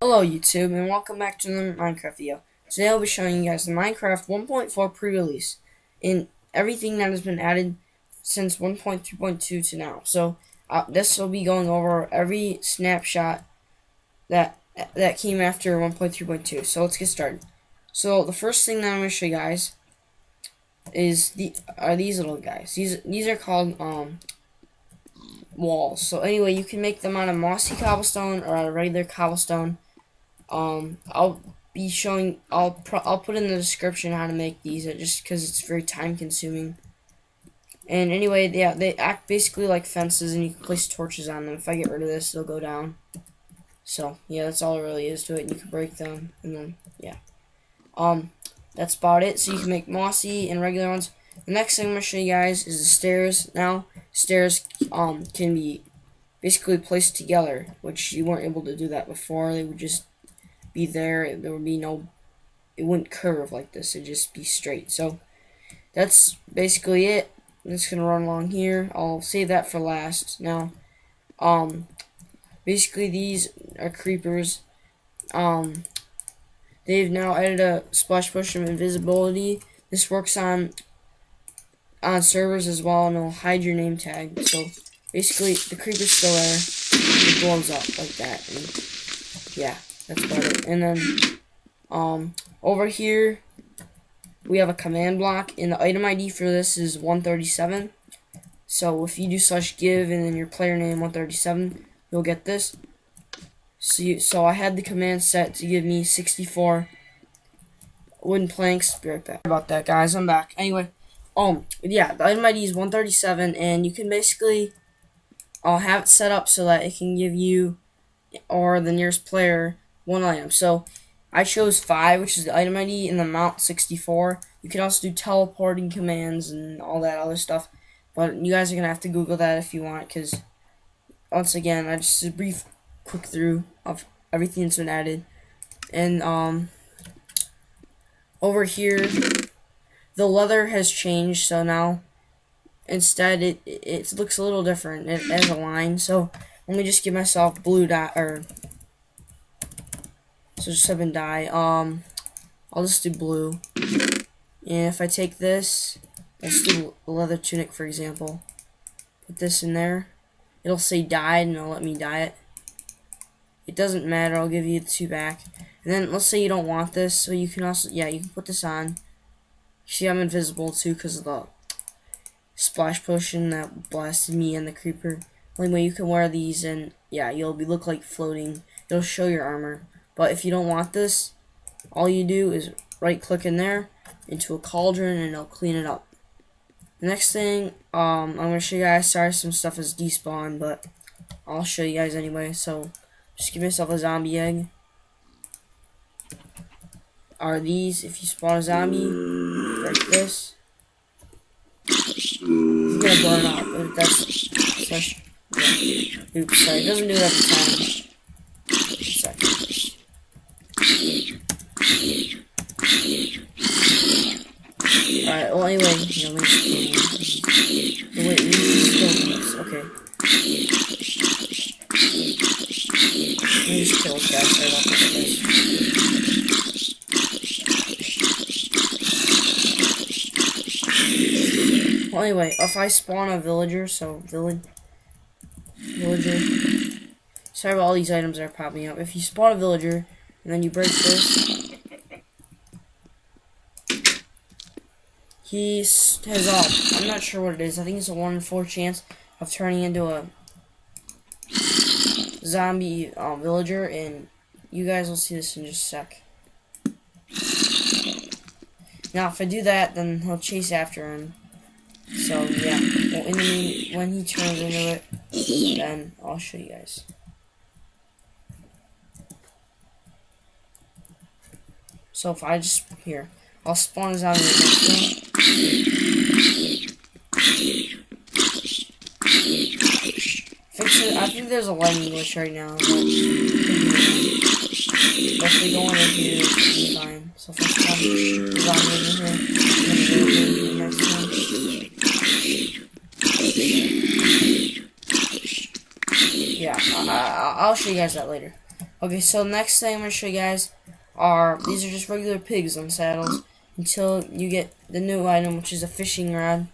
Hello YouTube and welcome back to another Minecraft video. Today I'll be showing you guys the Minecraft 1.4 pre-release and everything that has been added since 1.3.2 to now. So this will be going over every snapshot that came after 1.3.2. So let's get started. So the first thing that I'm going to show you guys is these little guys. These are called walls. So anyway, you can make them out of mossy cobblestone or out of regular cobblestone. I'll be showing. I'll put in the description how to make these, just because it's very time consuming. And anyway, yeah, they act basically like fences, and you can place torches on them. If I get rid of this, they'll go down. So yeah, that's all there really is to it. And you can break them, and then yeah, that's about it. So you can make mossy and regular ones. The next thing I'm gonna show you guys is the stairs. Now stairs can be basically placed together, which you weren't able to do that before. They would just be there. There would be no, it wouldn't curve like this. It'd just be straight. So that's basically it. I'm just gonna run along here. I'll save that for last. Now, basically these are creepers. They've now added a splash push of invisibility. This works on servers as well, and it'll hide your name tag. So basically, the creeper's still there. It blows up like that. And yeah, that's about it. And then over here we have a command block, and the item ID for this is 137. So if you do /give and then your player name 137, you'll get this. So I had the command set to give me 64 wooden planks. Be right back. About that, guys. I'm back. Anyway. Yeah, the item ID is 137, and you can basically have it set up so that it can give you or the nearest player one item. So I chose 5, which is the item ID, and the amount 64. You can also do teleporting commands and all that other stuff, but you guys are gonna have to Google that if you want, because once again, I just a brief quick through of everything that's been added. And over here, the leather has changed, so now instead it looks a little different. It has a line. So let me just give myself blue dye, or so just 7 dye. I'll just do blue. And if I take this, let's do a leather tunic for example. Put this in there. It'll say dyed, and it'll let me dye it. It doesn't matter. I'll give you the 2 back. And then let's say you don't want this, so you can also you can put this on. See, I'm invisible too because of the splash potion that blasted me and the creeper. Anyway, you can wear these, and yeah, you'll look like floating. It'll show your armor. But if you don't want this, all you do is right click in there into a cauldron, and it'll clean it up. The next thing I'm gonna show you guys. Sorry, some stuff is despawned, but I'll show you guys anyway. So just give myself a zombie egg. Are these, if you spawn a zombie like this, it's gonna burn up, but that's such, yeah. Oops, sorry, it doesn't do it every time. Alright, well anyway, let me just wait, we still this, okay. Let me just kill this guy, sorry about this, guys. Well, anyway, if I spawn a villager, so villager, sorry about all these items that are popping up. If you spawn a villager and then you break this, he has I'm not sure what it is. I think it's a 1 in 4 chance of turning into a zombie villager, and you guys will see this in just a sec. Now, if I do that, then he'll chase after him. So yeah, well, when he turns into it, then I'll show you guys. So if I just I'll spawn a zombie next to Fix it. I think there's a lightning glitch right now. But if we go in here, it'll be fine. So if I spawn a zombie in here, I'm gonna go next to him. Yeah, I'll show you guys that later. Okay, so next thing I'm going to show you guys are, these are just regular pigs on saddles until you get the new item, which is a fishing rod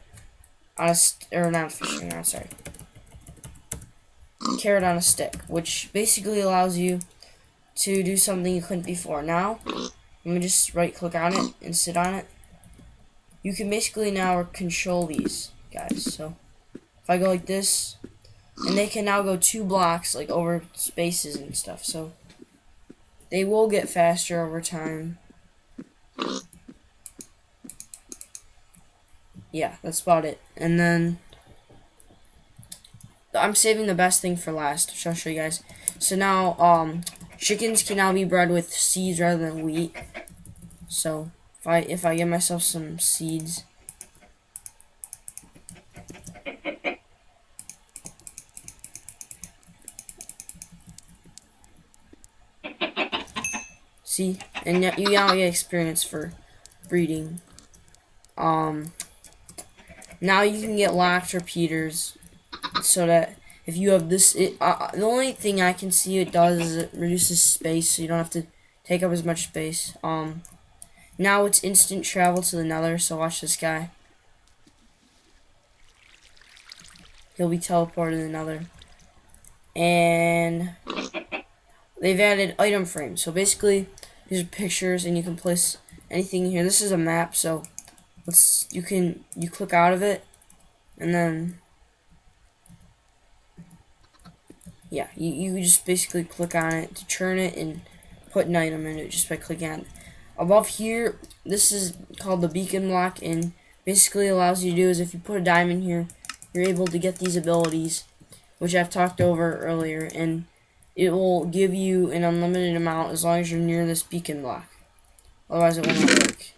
on a, or not a fishing rod, sorry. Carrot on a stick, which basically allows you to do something you couldn't before. Now, let me just right click on it and sit on it. You can basically now control these guys. So, if I go like this, and they can now go 2 blocks, like over spaces and stuff. So, they will get faster over time. Yeah, that's about it. And then I'm saving the best thing for last, which I'll show you guys. So now, chickens can now be bred with seeds rather than wheat. So if I get myself some seeds, see, and you now get experience for breeding. Now you can get locked repeaters, so that if you have this, the only thing I can see it does is it reduces space, so you don't have to take up as much space. Now it's instant travel to the nether, so watch this guy. He'll be teleported to the nether. And they've added item frames. So basically, these are pictures, and you can place anything here. This is a map, so you click out of it, and then yeah, you just basically click on it to turn it and put an item in it just by clicking on it. Above here, this is called the beacon block, and basically allows you to do is if you put a diamond here, you're able to get these abilities, which I've talked over earlier, and it will give you an unlimited amount as long as you're near this beacon block. Otherwise, it will not work.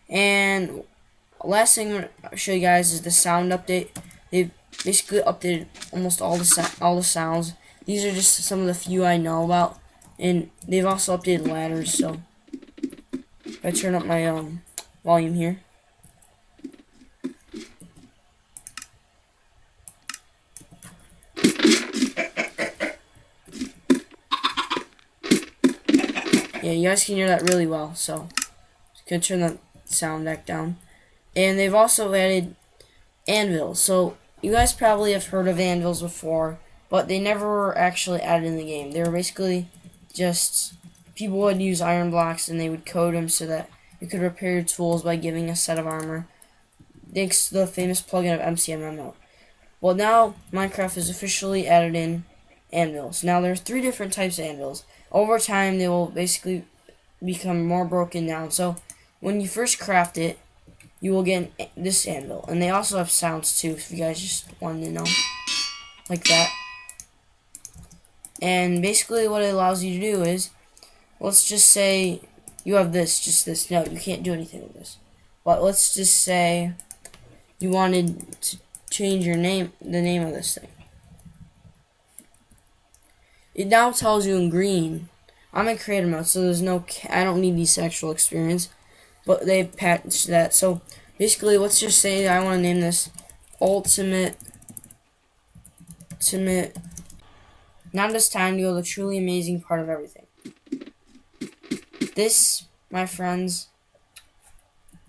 And last thing I'm going to show you guys is the sound update. They've basically updated almost all the sounds. These are just some of the few I know about, and they've also updated ladders. So if I turn up my volume here. Yeah, you guys can hear that really well, so I'm gonna turn the sound deck down. And they've also added anvils. So you guys probably have heard of anvils before, but they never were actually added in the game. They were basically just, people would use iron blocks and they would code them so that you could repair your tools by giving a set of armor. Thanks to the famous plugin of MCMMO. Well, now Minecraft has officially added in anvils. Now there's 3 different types of anvils. Over time, they will basically become more broken down. So when you first craft it, you will get this anvil. And they also have sounds too, if you guys just wanted to know. Like that. And basically what it allows you to do is, let's just say you have this, just this. No, you can't do anything with this. But let's just say you wanted to change your name, the name of this thing. It now tells you in green. I'm in creator mode, so there's no, I don't need the sexual experience, but they patched that. So basically, let's just say I want to name this ultimate. Now it's time to go to the truly amazing part of everything. This, my friends,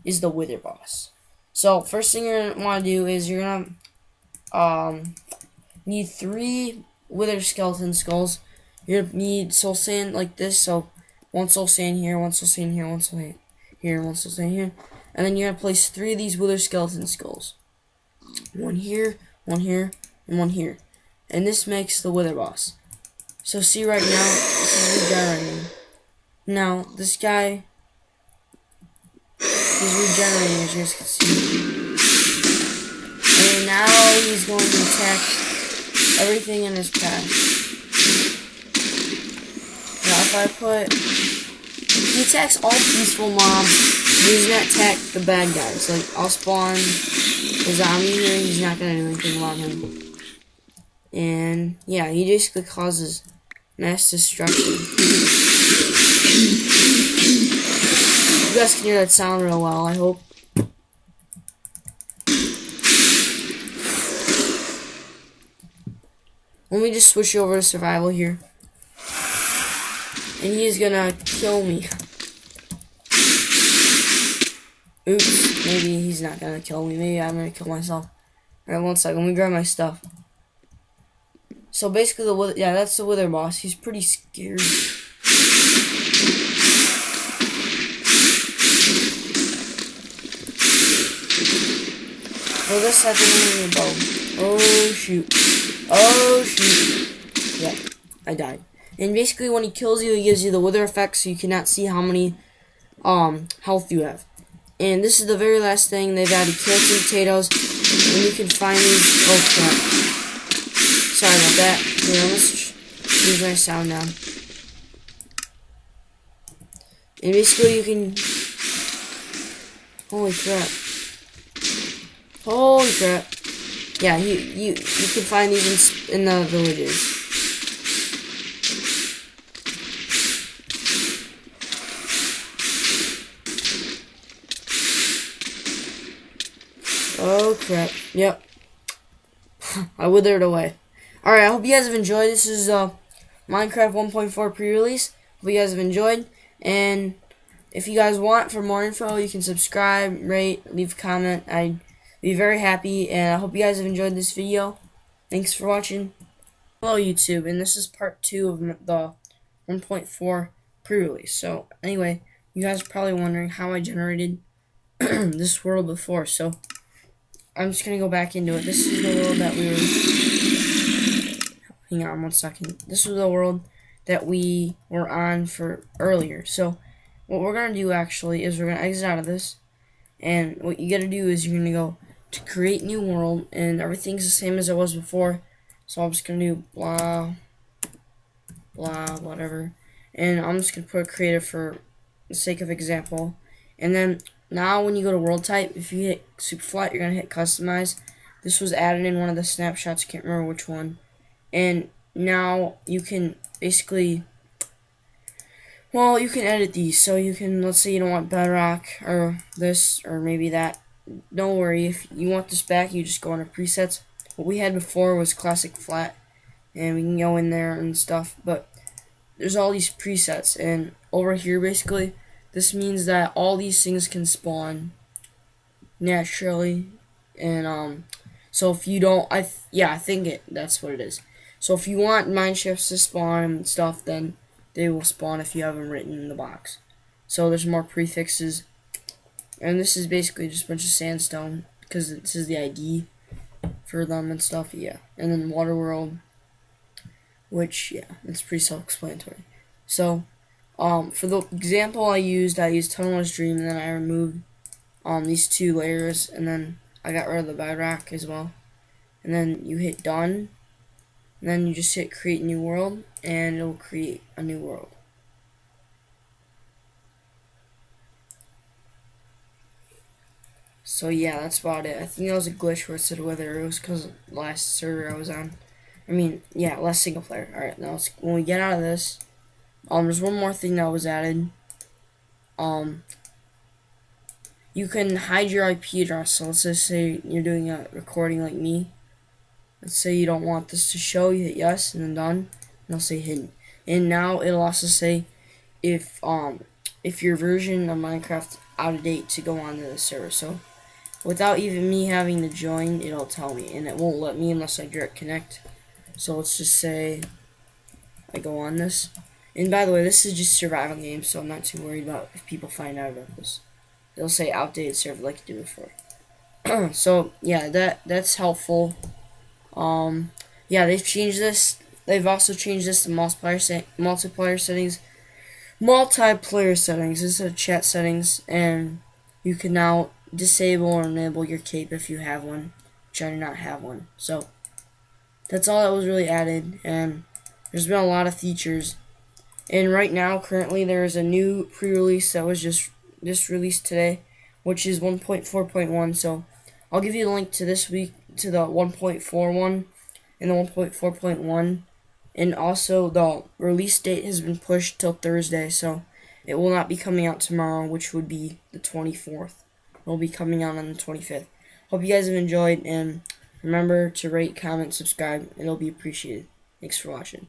is the wither boss. So first thing you're gonna want to do is you're gonna need 3 wither skeleton skulls. You're gonna need soul sand like this. So 1 soul sand here, 1 soul sand here, 1 soul sand here, 1 soul sand here, and then you're gonna place 3 of these wither skeleton skulls. 1 here, 1 here, and 1 here. And this makes the wither boss. So see right now, this is regenerating. Now this guy is regenerating, as you guys can see. And now he's going to attack everything in his path. Now if I put, he attacks all peaceful mobs. He does not attack the bad guys. Like I'll spawn a zombie here, he's not gonna do anything about him. And yeah, he basically causes mass destruction. You guys can hear that sound real well, I hope. Let me just switch over to survival here. and he's gonna kill me. Oops, maybe he's not gonna kill me. Maybe I'm gonna kill myself. Alright, one second. Let me grab my stuff. So basically, that's the wither boss. He's pretty scary. For this, I think I'm gonna bow. Oh shoot. Oh shoot. Yep, I died. And basically, when he kills you, he gives you the wither effect, so you cannot see how many health you have. And this is the very last thing they've added: carrots and potatoes, and you can find these. Oh crap! Sorry about that. Here, let's use my sound now. And basically, you can. Holy crap! Holy crap! Yeah, you can find these in the villages. Oh crap! Yep, I withered away. Alright, I hope you guys have enjoyed. This is Minecraft 1.4 pre-release. Hope you guys have enjoyed. And if you guys want for more info, you can subscribe, rate, leave a comment. I'd be very happy. And I hope you guys have enjoyed this video. Thanks for watching. Hello YouTube, and this is part 2 of the 1.4 pre-release. So anyway, you guys are probably wondering how I generated this world before. So I'm just going to go back into it. This is the world that we were... Hang on one second. This was the world that we were on for earlier. So what we're going to do actually is we're going to exit out of this. And what you got to do is you're going to go to create new world. And everything's the same as it was before. So I'm just going to do blah, blah, whatever. And I'm just going to put creative for the sake of example. And then now when you go to world type, if you hit super flat, you're going to hit customize. This was added in one of the snapshots. I can't remember which one. And now you can basically, well, you can edit these. So you can, let's say you don't want bedrock or this or maybe that. Don't worry, if you want this back, you just go under presets. What we had before was classic flat, and we can go in there and stuff. But there's all these presets, and over here, basically, this means that all these things can spawn naturally. And so if you don't, I think that's what it is. So if you want mineshafts to spawn and stuff, then they will spawn if you have them written in the box. So there's more prefixes. And this is basically just a bunch of sandstone, because this is the ID for them and stuff, yeah. And then water world, which, yeah, it's pretty self-explanatory. So, for the example I used Tunnel's Dream, and then I removed these 2 layers, and then I got rid of the bedrock as well. And then you hit done. And then you just hit create new world, and it'll create a new world. So yeah, that's about it. I think that was a glitch where it said whether it was because of the last server I was on. I mean, yeah, last single player. Alright, now when we get out of this, there's one more thing that was added. You can hide your IP address. So let's just say you're doing a recording like me. Let's say you don't want this to show, you hit yes and then done, and it'll say hidden. And now it'll also say if your version of Minecraft out of date to go onto the server. So without even me having to join, it'll tell me, and it won't let me unless I direct connect. So let's just say I go on this. And by the way, this is just a survival game, so I'm not too worried about if people find out about this. It'll say outdated server like it did before. So yeah, that's helpful. Yeah, they've changed this. They've also changed this to multiplayer settings instead of chat settings, and you can now disable or enable your cape if you have one, which I do not have one. So that's all that was really added, and there's been a lot of features. And right now, currently, there is a new pre-release that was just released today, which is 1.4.1. So I'll give you the link to this week to the 1.41 and the 1.4.1, and also the release date has been pushed till Thursday, so it will not be coming out tomorrow, which would be the 24th. It will be coming out on the 25th. Hope you guys have enjoyed, and remember to rate, comment, subscribe. It'll be appreciated. Thanks for watching.